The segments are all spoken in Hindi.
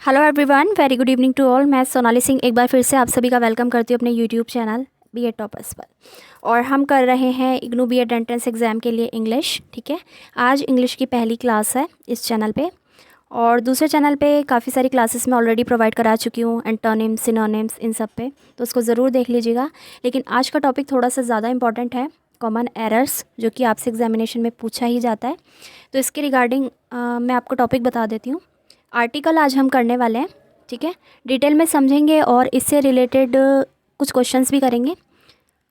Hello everyone, very good evening to all. मैं सोनाली सिंह एक बार फिर से आप सभी का वेलकम करती हूँ अपने यूट्यूब चैनल बीएड टॉपर्स पर। और हम कर रहे हैं इग्नू बीएड एंट्रेंस एग्ज़ाम के लिए इंग्लिश। ठीक है, आज इंग्लिश की पहली क्लास है इस चैनल पे, और दूसरे चैनल पे काफ़ी सारी क्लासेस मैं ऑलरेडी प्रोवाइड करा चुकी हूँ, एंटोनिम्स, सिनोनिम्स, इन सब पे, तो उसको ज़रूर देख लीजिएगा। लेकिन आज का टॉपिक थोड़ा सा ज़्यादा इंपॉर्टेंट है, कॉमन एरर्स, जो कि आपसे एग्जामिनेशन में पूछा ही जाता है। तो इसके रिगार्डिंग मैं आपको टॉपिक बता देती हूँ। आर्टिकल आज हम करने वाले हैं, ठीक है, डिटेल में समझेंगे और इससे रिलेटेड कुछ क्वेश्चंस भी करेंगे,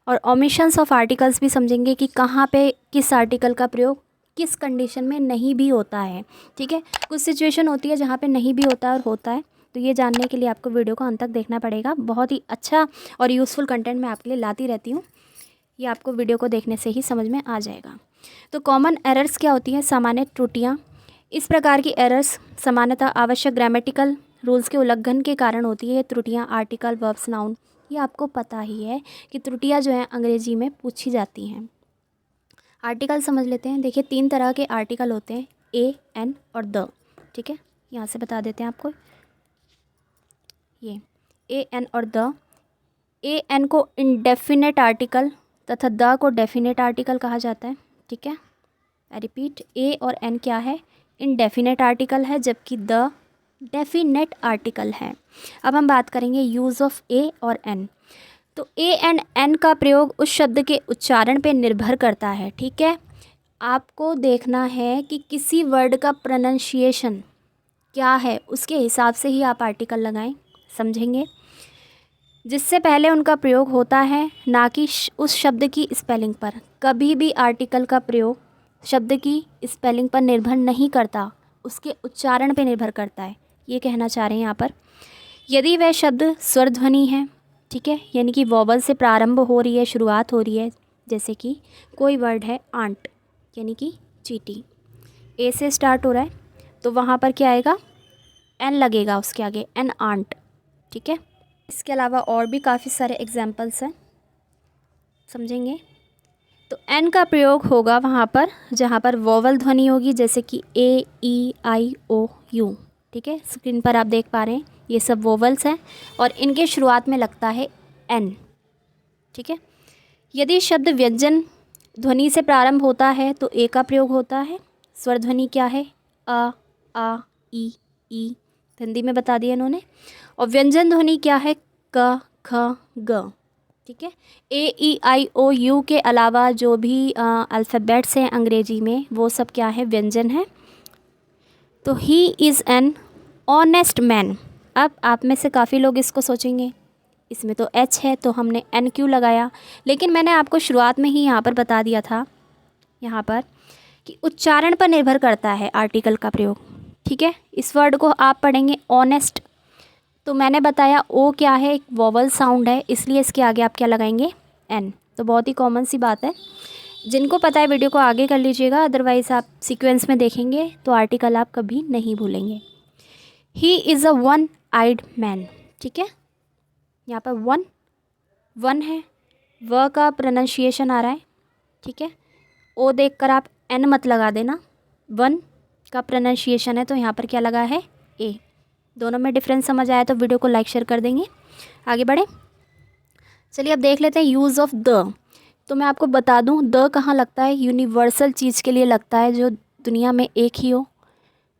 और ओमिशंस ऑफ आर्टिकल्स भी समझेंगे कि कहाँ पे किस आर्टिकल का प्रयोग किस कंडीशन में नहीं भी होता है। ठीक है, कुछ सिचुएशन होती है जहाँ पे नहीं भी होता है और होता है, तो ये जानने के लिए आपको वीडियो को अंत तक देखना पड़ेगा। बहुत ही अच्छा और यूज़फुल कंटेंट मैं आपके लिए लाती रहती हूँ, ये आपको वीडियो को देखने से ही समझ में आ जाएगा। तो कॉमन एरर्स क्या होती हैं? सामान्य त्रुटियाँ। इस प्रकार की एरर्स सामान्यतः आवश्यक ग्रामेटिकल रूल्स के उल्लंघन के कारण होती है। त्रुटियाँ आर्टिकल, वर्ब्स, नाउन, ये आपको पता ही है कि त्रुटियाँ जो हैं अंग्रेजी में पूछी जाती हैं। आर्टिकल समझ लेते हैं। देखिए, 3 तरह के आर्टिकल होते हैं, ए, एन और द। ठीक है, यहाँ से बता देते हैं आपको, ये ए, एन और द। ए, एन को इंडेफिनेट आर्टिकल तथा द को डेफिनेट आर्टिकल कहा जाता है। ठीक है, आई रिपीट, ए और एन क्या है? इनडेफिनेट आर्टिकल है, जबकि द डेफिनेट आर्टिकल है। अब हम बात करेंगे यूज़ ऑफ ए और एन। तो ए एंड एन का प्रयोग उस शब्द के उच्चारण पे निर्भर करता है। ठीक है, आपको देखना है कि किसी वर्ड का प्रोनाउंसिएशन क्या है, उसके हिसाब से ही आप आर्टिकल लगाएं, समझेंगे, जिससे पहले उनका प्रयोग होता है, ना कि उस शब्द की स्पेलिंग पर। कभी भी आर्टिकल का प्रयोग शब्द की स्पेलिंग पर निर्भर नहीं करता, उसके उच्चारण पर निर्भर करता है, ये कहना चाह रहे हैं यहाँ पर। यदि वह शब्द स्वर ध्वनि है, ठीक है, यानी कि वॉवल से प्रारंभ हो रही है, शुरुआत हो रही है, जैसे कि कोई वर्ड है आंट, यानी कि चींटी, ए से स्टार्ट हो रहा है, तो वहाँ पर क्या आएगा? एन लगेगा उसके आगे, एन आंट। ठीक है, इसके अलावा और भी काफ़ी सारे एग्जाम्पल्स हैं, समझेंगे। तो एन का प्रयोग होगा वहाँ पर जहाँ पर वोवल ध्वनि होगी, जैसे कि ए, ई, आई, ओ, यू। ठीक है, स्क्रीन पर आप देख पा रहे हैं ये सब वोवल्स हैं, और इनके शुरुआत में लगता है एन। ठीक है, यदि शब्द व्यंजन ध्वनि से प्रारंभ होता है तो ए का प्रयोग होता है। स्वर ध्वनि क्या है? अ, आ, ई, हिंदी में बता दिया इन्होंने। और व्यंजन ध्वनि क्या है? क, ख, ग। ठीक है, ए, ई, आई, ओ, यू के अलावा जो भी अल्फ़ाबेट्स हैं अंग्रेजी में, वो सब क्या है? व्यंजन है। तो he is an honest man. अब आप में से काफ़ी लोग इसको सोचेंगे, इसमें तो एच है तो हमने एन क्यों लगाया? लेकिन मैंने आपको शुरुआत में ही यहाँ पर बता दिया था, यहाँ पर, कि उच्चारण पर निर्भर करता है आर्टिकल का प्रयोग। ठीक है, इस वर्ड को आप पढ़ेंगे ऑनेस्ट, तो मैंने बताया ओ क्या है? एक वोवल साउंड है, इसलिए इसके आगे आप क्या लगाएंगे? एन। तो बहुत ही कॉमन सी बात है, जिनको पता है वीडियो को आगे कर लीजिएगा, अदरवाइज़ आप सीक्वेंस में देखेंगे तो आर्टिकल आप कभी नहीं भूलेंगे। He is a one eyed man. ठीक है, यहाँ पर वन है, व का प्रोनाउंसिएशन आ रहा है। ठीक है, ओ देखकर आप एन मत लगा देना, वन का प्रोनाउंसिएशन है तो यहाँ पर क्या लगा है? ए। दोनों में डिफरेंस समझ आया तो वीडियो को लाइक शेयर कर देंगे। आगे बढ़े, चलिए अब देख लेते हैं यूज़ ऑफ द। तो मैं आपको बता दूं, द कहाँ लगता है? यूनिवर्सल चीज़ के लिए लगता है जो दुनिया में एक ही हो।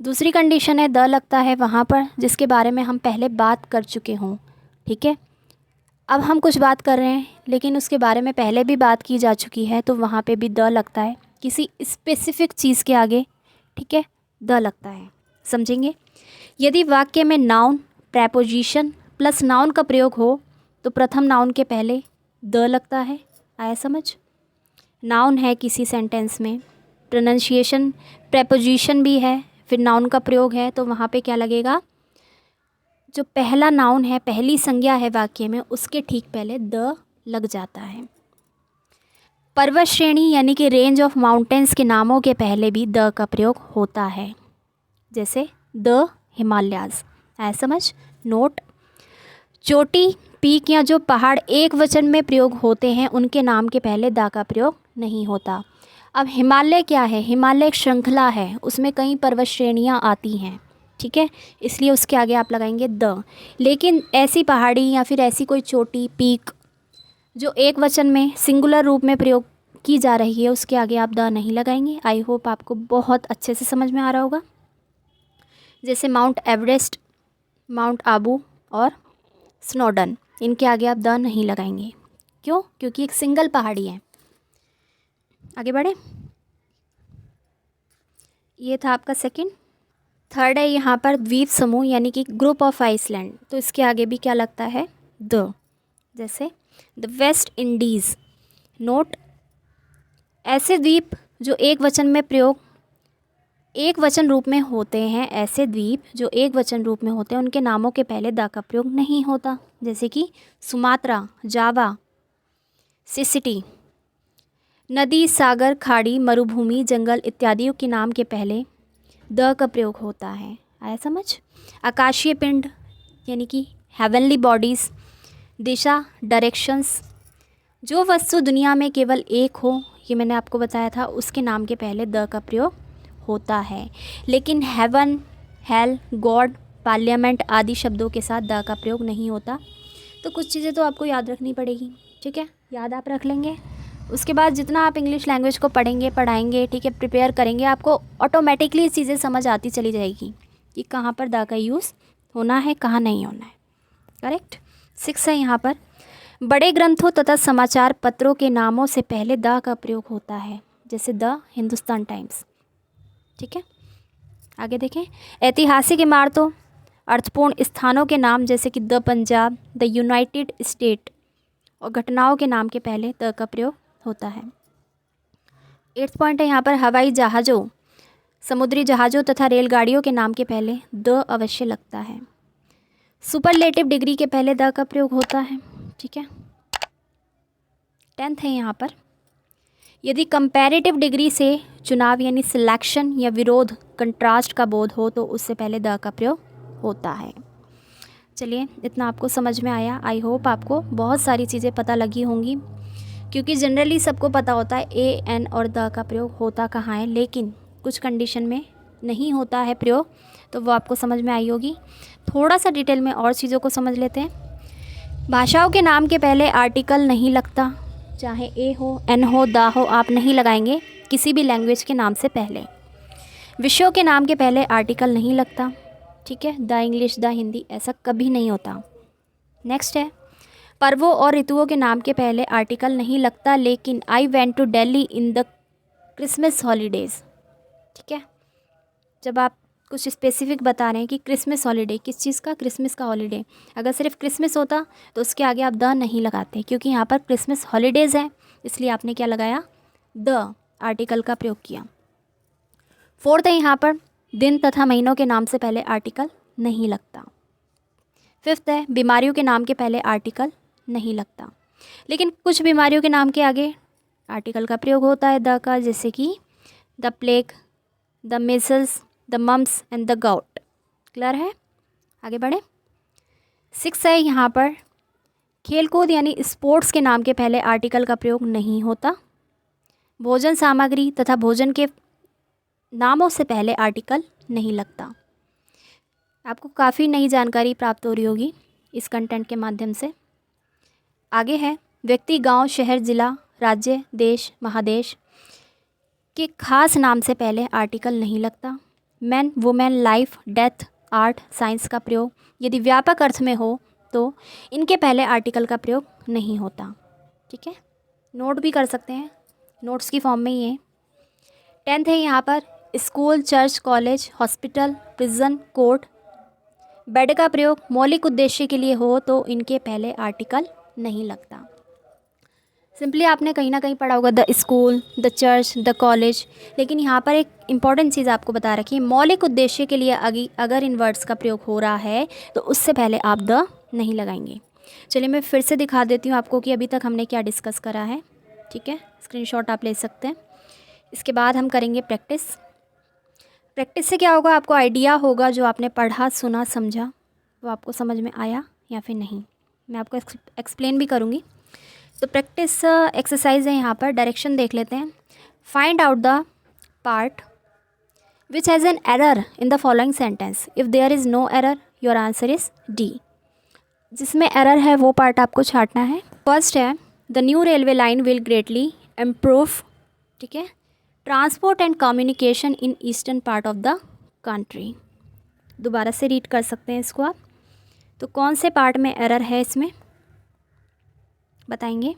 दूसरी कंडीशन है, द लगता है वहाँ पर जिसके बारे में हम पहले बात कर चुके हों। ठीक है, अब हम कुछ बात कर रहे हैं लेकिन उसके बारे में पहले भी बात की जा चुकी है, तो वहाँ पे भी द लगता है किसी स्पेसिफिक चीज़ के आगे। ठीक है, द लगता है, समझेंगे। यदि वाक्य में नाउन, प्रेपोजिशन प्लस नाउन का प्रयोग हो तो प्रथम नाउन के पहले द लगता है। आया समझ? नाउन है किसी सेंटेंस में, प्रोनाउंसिएशन, प्रेपोजिशन भी है, फिर नाउन का प्रयोग है, तो वहाँ पे क्या लगेगा? जो पहला नाउन है, पहली संज्ञा है वाक्य में, उसके ठीक पहले द लग जाता है। पर्वत श्रेणी यानी कि रेंज ऑफ माउंटेन्स के नामों के पहले भी द का प्रयोग होता है, जैसे द हिमालयाज़। आया समझ? नोट, चोटी, पीक या जो पहाड़ एक वचन में प्रयोग होते हैं उनके नाम के पहले द का प्रयोग नहीं होता। अब हिमालय क्या है? हिमालय एक श्रृंखला है, उसमें कई पर्वत श्रेणियाँ आती हैं। ठीक है, इसलिए उसके आगे आप लगाएंगे द। लेकिन ऐसी पहाड़ी या फिर ऐसी कोई चोटी, पीक, जो एक वचन में सिंगुलर रूप में प्रयोग की जा रही है, उसके आगे आप द नहीं लगाएंगे। आई होप आपको बहुत अच्छे से समझ में आ रहा होगा। जैसे माउंट एवरेस्ट, माउंट आबू और स्नोडन, इनके आगे आप द नहीं लगाएंगे। क्यों? क्योंकि एक सिंगल पहाड़ी है। आगे बढ़े, ये था आपका सेकंड। थर्ड है यहाँ पर द्वीप समूह यानी कि ग्रुप ऑफ आइसलैंड, तो इसके आगे भी क्या लगता है? द। जैसे द वेस्ट इंडीज़। नोट, ऐसे द्वीप जो एक वचन में प्रयोग, एक वचन रूप में होते हैं, ऐसे द्वीप जो एक वचन रूप में होते हैं, उनके नामों के पहले द का प्रयोग नहीं होता। जैसे कि सुमात्रा, जावा, सिसिटी। नदी, सागर, खाड़ी, मरुभूमि, जंगल इत्यादियों के नाम के पहले द का प्रयोग होता है। आया समझ? आकाशीय पिंड यानी कि हेवनली बॉडीज़। दिशा, डायरेक्शंस, जो वस्तु दुनिया में केवल एक हो, ये मैंने आपको बताया था, उसके नाम के पहले द का प्रयोग होता है। लेकिन हेवन, हेल, गॉड, पार्लियामेंट आदि शब्दों के साथ द का प्रयोग नहीं होता। तो कुछ चीज़ें तो आपको याद रखनी पड़ेगी, ठीक है, याद आप रख लेंगे। उसके बाद जितना आप इंग्लिश लैंग्वेज को पढ़ेंगे, पढ़ाएंगे, ठीक है, प्रिपेयर करेंगे, आपको ऑटोमेटिकली चीज़ें समझ आती चली जाएगी कि कहाँ पर द का यूज़ होना है, कहाँ नहीं होना है। करेक्ट। 6 है यहाँ पर, बड़े ग्रंथों तथा समाचार पत्रों के नामों से पहले द का प्रयोग होता है। जैसे द हिंदुस्तान टाइम्स, ठीक है। आगे देखें, ऐतिहासिक इमारतों, अर्थपूर्ण स्थानों के नाम जैसे कि the Punjab, the United state, और घटनाओं के नाम के पहले द का प्रयोग होता है। 8th पॉइंट है यहाँ पर, हवाई जहाज़ों, समुद्री जहाज़ों तथा रेलगाड़ियों के नाम के पहले द अवश्य लगता है। सुपरलेटिव डिग्री के पहले द का प्रयोग होता है, ठीक है। 10th है यहाँ पर, यदि कंपैरेटिव डिग्री से चुनाव यानी सिलेक्शन या विरोध, कंट्रास्ट का बोध हो तो उससे पहले द का प्रयोग होता है। चलिए, इतना आपको समझ में आया। आई होप आपको बहुत सारी चीज़ें पता लगी होंगी, क्योंकि जनरली सबको पता होता है ए, एन और द का प्रयोग होता कहाँ है, लेकिन कुछ कंडीशन में नहीं होता है प्रयोग, तो वो आपको समझ में आई होगी। थोड़ा सा डिटेल में और चीज़ों को समझ लेते हैं। भाषाओं के नाम के पहले आर्टिकल नहीं लगता, चाहे ए हो, एन हो, द हो, आप नहीं लगाएंगे किसी भी लैंग्वेज के नाम से पहले। विषयों के नाम के पहले आर्टिकल नहीं लगता, ठीक है, द इंग्लिश, द हिंदी, ऐसा कभी नहीं होता। नेक्स्ट है, पर्वों और ऋतुओं के नाम के पहले आर्टिकल नहीं लगता, लेकिन I went to Delhi in the Christmas holidays, ठीक है। जब आप कुछ स्पेसिफिक बता रहे हैं कि क्रिसमस हॉलीडे, किस चीज़ का? क्रिसमस का हॉलीडे। अगर सिर्फ क्रिसमस होता तो उसके आगे आप द नहीं लगाते, क्योंकि यहाँ पर क्रिसमस हॉलीडेज़ है, इसलिए आपने क्या लगाया? द आर्टिकल का प्रयोग किया। 4th है यहाँ पर, दिन तथा महीनों के नाम से पहले आर्टिकल नहीं लगता। 5th है, बीमारियों के नाम के पहले आर्टिकल नहीं लगता, लेकिन कुछ बीमारियों के नाम के आगे आर्टिकल का प्रयोग होता है द का, जैसे कि the plague, the measles, the mumps and the gout. Clear है? आगे बढ़े। 6 है यहाँ पर, खेलकूद यानी स्पोर्ट्स के नाम के पहले आर्टिकल का प्रयोग नहीं होता। भोजन सामग्री तथा भोजन के नामों से पहले आर्टिकल नहीं लगता। आपको काफ़ी नई जानकारी प्राप्त हो रही होगी इस कंटेंट के माध्यम से। आगे है, व्यक्ति, गांव, शहर, जिला, राज्य, देश, महादेश के खास नाम से पहले आर्टिकल नहीं लगता। Man, women, life, death, art, science का प्रयोग यदि व्यापक अर्थ में हो तो इनके पहले आर्टिकल का प्रयोग नहीं होता, ठीक है। नोट भी कर सकते हैं, नोट्स की फॉर्म में ही है। 10th है यहाँ पर, school, church, college, hospital, prison, court, bed का प्रयोग मौलिक उद्देश्य के लिए हो तो इनके पहले आर्टिकल नहीं लगता। सिंपली आपने कहीं ना कहीं पढ़ा होगा the school, the church, the college, लेकिन यहाँ पर एक इम्पॉर्टेंट चीज़ आपको बता रखी है, मौलिक उद्देश्य के लिए अगर इन वर्ड्स का प्रयोग हो रहा है तो उससे पहले आप द नहीं लगाएंगे। चलिए मैं फिर से दिखा देती हूँ आपको कि अभी तक हमने क्या डिस्कस करा है, ठीक है। स्क्रीनशॉट आप ले सकते हैं। इसके बाद हम करेंगे प्रैक्टिस। प्रैक्टिस से क्या होगा, आपको आइडिया होगा जो आपने पढ़ा, सुना, समझा वो आपको समझ में आया या फिर नहीं। मैं आपको एक्सप्लेन भी करूँगी। तो प्रैक्टिस एक्सरसाइज है यहाँ पर, डायरेक्शन देख लेते हैं। Find out the part which has an error in the following sentence, if there is no error your answer is D. जिसमें एरर है वो पार्ट आपको छांटना है। फर्स्ट है the new railway line will greatly improve, ठीक है, transport and communication in eastern part of the country. दोबारा से रीड कर सकते हैं इसको आप। तो कौन से पार्ट में एरर है इसमें बताएंगे।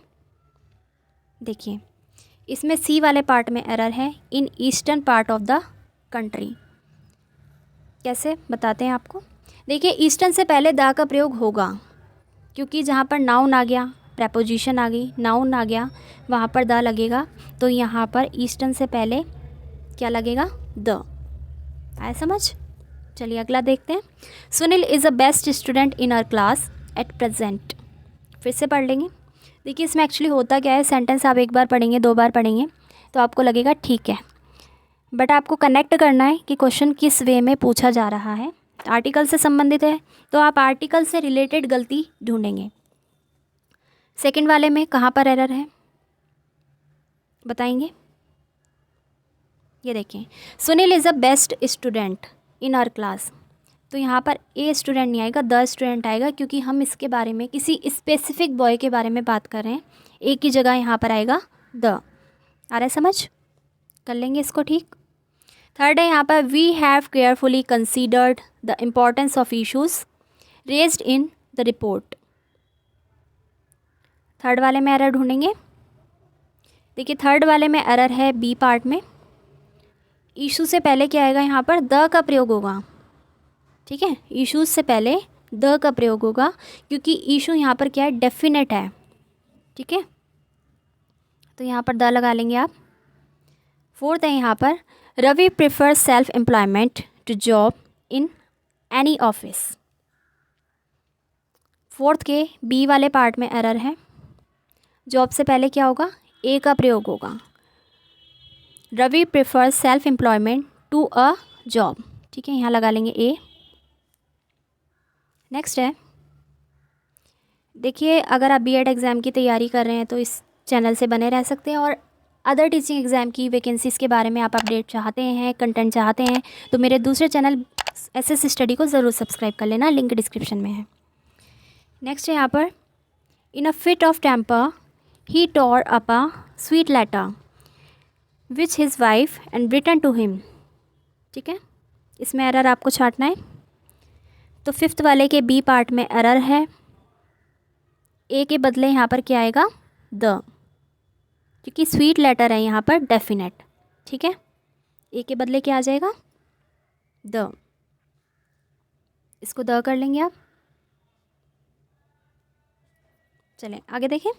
देखिए इसमें सी वाले पार्ट में एरर है, इन eastern part of the country. कैसे बताते हैं आपको। देखिए ईस्टर्न से पहले द का प्रयोग होगा, क्योंकि जहाँ पर नाउन आ गया, प्रेपोजिशन आ गई, नाउन आ गया, वहाँ पर द लगेगा। तो यहाँ पर ईस्टर्न से पहले क्या लगेगा, द। आया समझ। चलिए अगला देखते हैं। Sunil is a best student in our class at present. फिर से पढ़ लेंगे। देखिए इसमें एक्चुअली होता क्या है, सेंटेंस आप एक बार पढ़ेंगे, दो बार पढ़ेंगे तो आपको लगेगा ठीक है, बट आपको कनेक्ट करना है कि क्वेश्चन किस वे में पूछा जा रहा है। आर्टिकल से संबंधित है तो आप आर्टिकल से रिलेटेड गलती ढूंढेंगे। सेकंड वाले में कहाँ पर एरर है बताएंगे। ये देखिए Sunil is a best student in our class. तो यहाँ पर ए स्टूडेंट नहीं आएगा, द स्टूडेंट आएगा, क्योंकि हम इसके बारे में किसी स्पेसिफिक बॉय के बारे में बात कर रहे हैं। ए की जगह यहाँ पर आएगा द। आ रहा है समझ। कर लेंगे इसको ठीक। थर्ड है यहाँ पर we have carefully considered the importance of issues raised in the report. Third वाले में एरर ढूंढेंगे। देखिए थर्ड वाले में एरर है बी पार्ट में। इशू से पहले क्या आएगा, यहाँ पर द का प्रयोग होगा, ठीक है। इशूज से पहले द का प्रयोग होगा, क्योंकि इशू यहाँ पर क्या है, डेफिनेट है, ठीक है। तो यहाँ पर द लगा लेंगे आप। फोर्थ है यहाँ पर Ravi prefer self employment to job in any office. Fourth के बी वाले पार्ट में एरर है। जॉब से पहले क्या होगा, ए का प्रयोग होगा। Ravi prefer self employment to a job, ठीक है, यहाँ लगा लेंगे ए। नेक्स्ट है, देखिए अगर आप बीएड एग्ज़ाम की तैयारी कर रहे हैं तो इस चैनल से बने रह सकते हैं, और अदर टीचिंग एग्ज़ाम की वैकेंसीज़ के बारे में आप अपडेट चाहते हैं, कंटेंट चाहते हैं, तो मेरे दूसरे चैनल एसएस स्टडी को ज़रूर सब्सक्राइब कर लेना, लिंक डिस्क्रिप्शन में है। नेक्स्ट है यहाँ पर in a fit of temper he tore up a sweet letter which his wife and return to him, ठीक है। इसमें एरर आपको छांटना है। तो फिफ्थ वाले के बी पार्ट में एरर है। ए के बदले यहाँ पर क्या आएगा, द, क्योंकि स्वीट लेटर है यहाँ पर डेफिनेट, ठीक है। ए के बदले क्या आ जाएगा, द। इसको द कर लेंगे आप। चलें आगे देखें।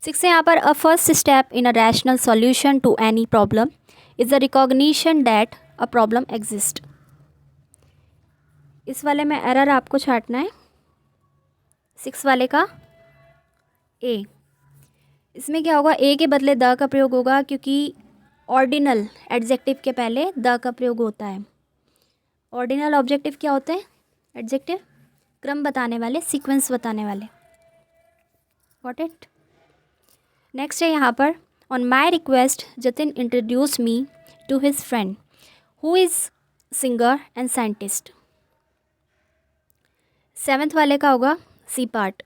सिक्स है यहाँ पर a first step in a rational solution to any problem is the recognition that a problem exist. इस वाले में एरर आपको छांटना है, सिक्स वाले का ए। इसमें क्या होगा, ए के बदले द का प्रयोग होगा, क्योंकि ऑर्डिनल एडजेक्टिव के पहले द का प्रयोग होता है। ऑर्डिनल ऑब्जेक्टिव क्या होते हैं, एडजेक्टिव क्रम बताने वाले, सीक्वेंस बताने वाले। Got it. नेक्स्ट है यहाँ पर on my request Jatin introduce me to his friend who is singer and scientist. Seventh वाले का होगा सी पार्ट,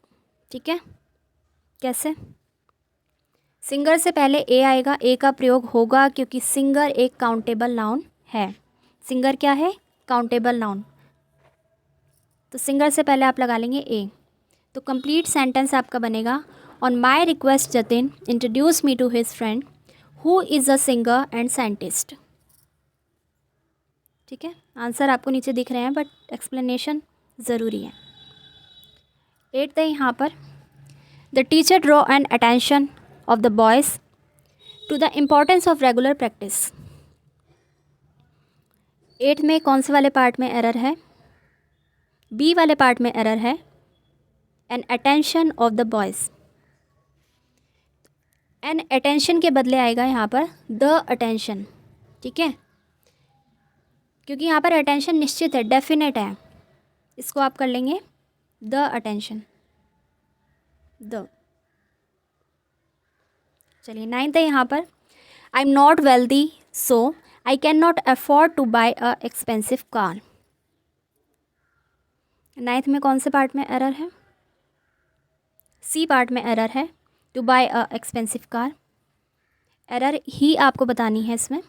ठीक है। कैसे, सिंगर से पहले ए आएगा, ए का प्रयोग होगा, क्योंकि सिंगर एक काउंटेबल नाउन है। सिंगर क्या है, काउंटेबल नाउन। तो सिंगर से पहले आप लगा लेंगे ए। तो कंप्लीट सेंटेंस आपका बनेगा on my request Jatin introduce me to his friend who is a singer and scientist, ठीक है। आंसर आपको नीचे दिख रहे हैं, बट एक्सप्लेनेशन ज़रूरी है। एट्थ है यहाँ पर the teacher draw an attention of the boys to the importance of regular practice. Eighth में कौन से वाले पार्ट में एरर है, बी वाले पार्ट में एरर है, an attention of the boys. An attention के बदले आएगा यहाँ पर द अटेंशन, ठीक है, क्योंकि यहाँ पर अटेंशन निश्चित है, डेफिनेट है। इसको आप कर लेंगे द अटेंशन, द। चलिए नाइन्थ है यहाँ पर I am not wealthy so I can not afford to buy a expensive car. 9th में कौन से पार्ट में एरर है? सी पार्ट में एरर है, to buy a expensive car. Error ही आपको बतानी है इसमें।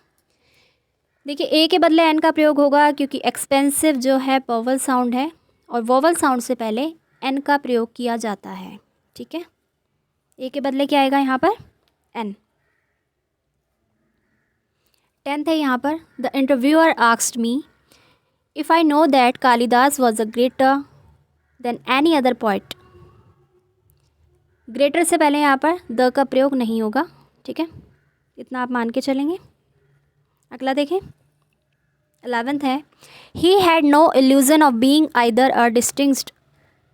देखिए ए के बदले एन का प्रयोग होगा क्योंकि एक्सपेंसिव जो है वोवल साउंड है और वोवल साउंड से पहले एन का प्रयोग किया जाता है। ठीक है, ए के बदले क्या आएगा यहाँ पर? एन। 10th है यहाँ पर, the interviewer asked me if I know that Kalidas was a greater than any other poet. Greater से पहले यहाँ पर द का प्रयोग नहीं होगा। ठीक है, इतना आप मान के चलेंगे। अगला देखें, 11th है, he had no illusion of being either a distinguished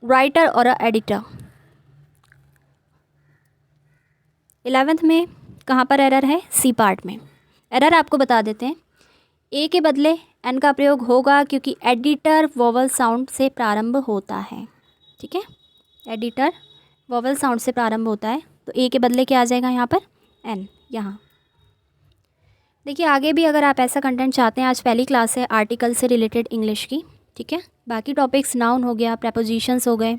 writer और अ एडिटर। 11th में कहाँ पर एरर है? सी पार्ट में। एरर आपको बता देते हैं, ए के बदले एन का प्रयोग होगा क्योंकि एडिटर वोवल साउंड से प्रारंभ होता है। ठीक है, एडिटर वोवल साउंड से प्रारंभ होता है, तो ए के बदले क्या आ जाएगा यहाँ पर? एन। यहाँ देखिए आगे भी अगर आप ऐसा कंटेंट चाहते हैं, आज पहली क्लास है आर्टिकल से रिलेटेड इंग्लिश की। ठीक है, बाकी टॉपिक्स नाउन हो गया, प्रेपोजिशंस हो गए,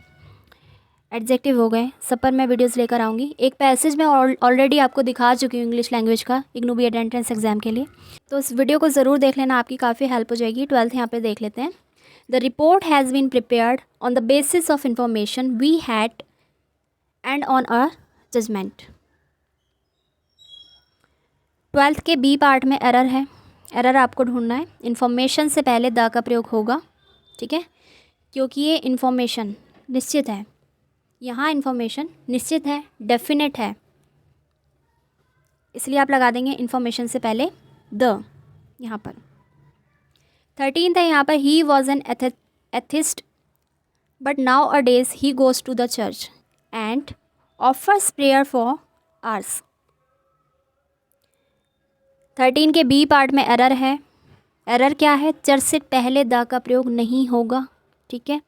एडजेक्टिव हो गए, सब पर मैं वीडियोस लेकर आऊँगी। एक पैसेज मैं ऑलरेडी आपको दिखा चुकी हूँ इंग्लिश लैंग्वेज का, IGNOU B Ed entrance exam के लिए, तो इस वीडियो को ज़रूर देख लेना, आपकी काफ़ी हेल्प हो जाएगी। 12th यहाँ पे देख लेते हैं। The report has been prepared on the basis of information we had and on a judgement. 12th के बी पार्ट में एरर है। एरर आपको ढूंढना है, इन्फॉर्मेशन से पहले द का प्रयोग होगा। ठीक है, क्योंकि ये इन्फॉर्मेशन निश्चित है, यहाँ इन्फॉर्मेशन निश्चित है, डेफिनेट है, इसलिए आप लगा देंगे इन्फॉर्मेशन से पहले द यहाँ पर। 13th है यहाँ पर, he was an atheist but nowadays he goes to the church and offers prayer for hours. 13 के बी पार्ट में एरर है। एरर क्या है? चर्च से पहले द का प्रयोग नहीं होगा। ठीक है,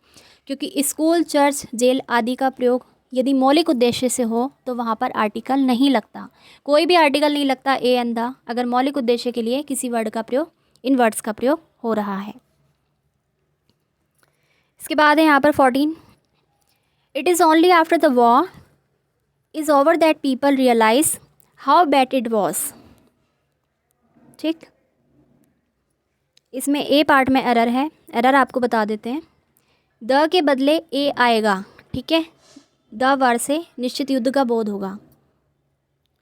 क्योंकि स्कूल, चर्च, जेल आदि का प्रयोग यदि मौलिक उद्देश्य से हो तो वहाँ पर आर्टिकल नहीं लगता। कोई भी आर्टिकल नहीं लगता ए एन द, अगर मौलिक उद्देश्य के लिए किसी वर्ड का प्रयोग, इन वर्ड्स का प्रयोग हो रहा है। इसके बाद है यहाँ पर 14, it is only after the war is over that people realise how bad it was. ठीक, इसमें ए पार्ट में एरर है। एरर आपको बता देते हैं, द के बदले ए आएगा। ठीक है, द वर्ड से निश्चित युद्ध का बोध होगा।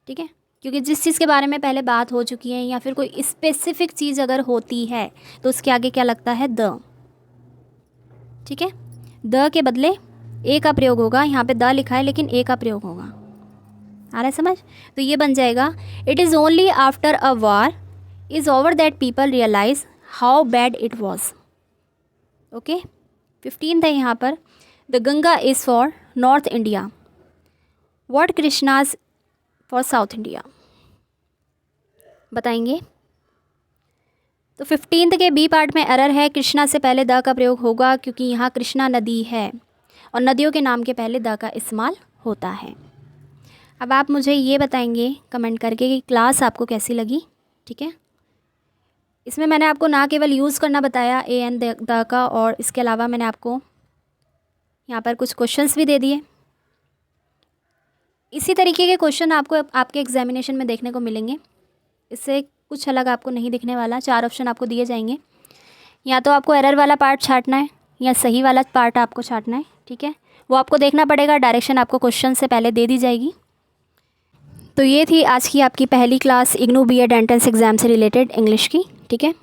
ठीक है, क्योंकि जिस चीज़ के बारे में पहले बात हो चुकी है या फिर कोई स्पेसिफिक चीज़ अगर होती है तो उसके आगे क्या लगता है? द। ठीक है, द के बदले ए का प्रयोग होगा। यहाँ पे द लिखा है लेकिन ए का प्रयोग होगा। आ रहा है समझ? तो ये बन जाएगा, it is only after a war is over that people realise how bad it was. Okay, 15th है यहाँ पर, the Ganga is for North India what Krishna's for South India. बताएंगे। तो 15th के बी पार्ट में एरर है, कृष्णा से पहले द का प्रयोग होगा क्योंकि यहाँ कृष्णा नदी है और नदियों के नाम के पहले द का इस्तेमाल होता है। अब आप मुझे ये बताएंगे कमेंट करके कि क्लास आपको कैसी लगी। ठीक है, इसमें मैंने आपको ना केवल यूज़ करना बताया ए एन द का, और इसके अलावा मैंने आपको यहाँ पर कुछ क्वेश्चंस भी दे दिए। इसी तरीके के क्वेश्चन आपको आपके एग्जामिनेशन में देखने को मिलेंगे, इससे कुछ अलग आपको नहीं दिखने वाला। 4 ऑप्शन आपको दिए जाएंगे, या तो आपको एरर वाला पार्ट छांटना है या सही वाला पार्ट आपको छांटना है। ठीक है, वो आपको देखना पड़ेगा, डायरेक्शन आपको क्वेश्चन से पहले दे दी जाएगी। तो ये थी आज की आपकी पहली class IGNOU B Ed entrance exam से रिलेटेड इंग्लिश की। ठीक है,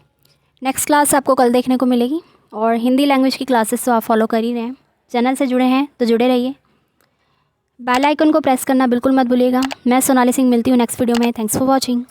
नेक्स्ट क्लास आपको कल देखने को मिलेगी, और हिंदी लैंग्वेज की क्लासेस तो आप फॉलो कर ही रहे हैं। चैनल से जुड़े हैं तो जुड़े रहिए, बेल आइकन को प्रेस करना बिल्कुल मत भूलिएगा। मैं सोनाली सिंह मिलती हूँ नेक्स्ट वीडियो में। Thanks for watching.